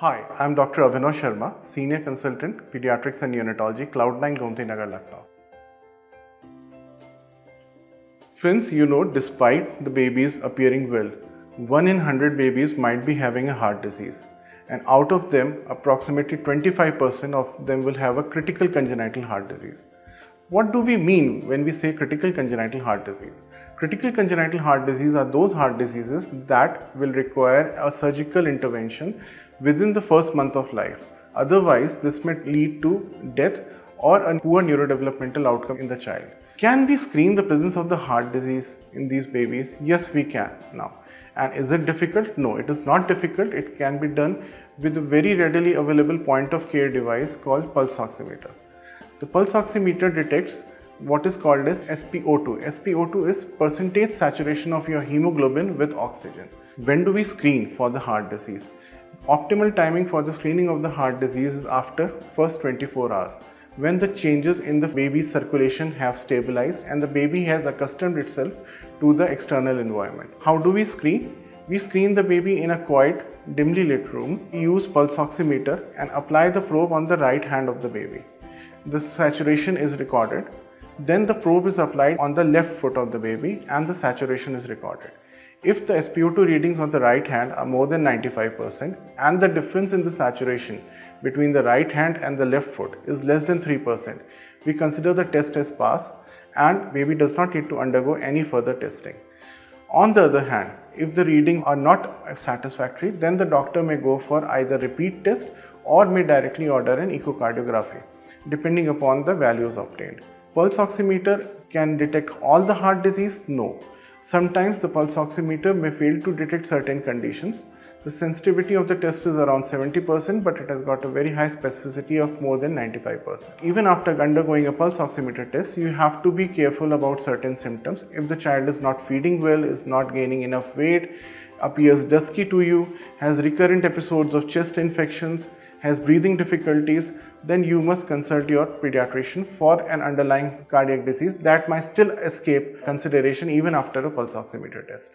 Hi, I am Dr. Abhinav Sharma, Senior Consultant, Pediatrics and Neonatology, Cloudnine, Gomti, Nagar, Lucknow. Friends, despite the babies appearing well, 1 in 100 babies might be having a heart disease. And out of them, approximately 25% of them will have a critical congenital heart disease. What do we mean when we say critical congenital heart disease? Critical congenital heart disease are those heart diseases that will require a surgical intervention within the first month of life. Otherwise, this may lead to death or a poor neurodevelopmental outcome in the child. Can we screen the presence of the heart disease in these babies? Yes, we can now. And is it difficult? No, it is not difficult. It can be done with a very readily available point of care device called pulse oximeter. The pulse oximeter detects what is called as SpO2. SpO2 is percentage saturation of your hemoglobin with oxygen. When do we screen for the heart disease? Optimal timing for the screening of the heart disease is after first 24 hours, when the changes in the baby's circulation have stabilized and the baby has accustomed itself to the external environment. How do we screen? We screen the baby in a quiet, dimly lit room. We use pulse oximeter and apply the probe on the right hand of the baby. The saturation is recorded. Then the probe is applied on the left foot of the baby and the saturation is recorded. If the SpO2 readings on the right hand are more than 95% and the difference in the saturation between the right hand and the left foot is less than 3%, we consider the test as passed and baby does not need to undergo any further testing. On the other hand, if the readings are not satisfactory, then the doctor may go for either repeat test or may directly order an echocardiography, depending upon the values obtained. Pulse oximeter can detect all the heart disease? No. Sometimes the pulse oximeter may fail to detect certain conditions. The sensitivity of the test is around 70%, but it has got a very high specificity of more than 95%. Even after undergoing a pulse oximeter test, you have to be careful about certain symptoms. If the child is not feeding well, is not gaining enough weight, appears dusky to you, has recurrent episodes of chest infections, has breathing difficulties, then you must consult your pediatrician for an underlying cardiac disease that might still escape consideration even after a pulse oximeter test.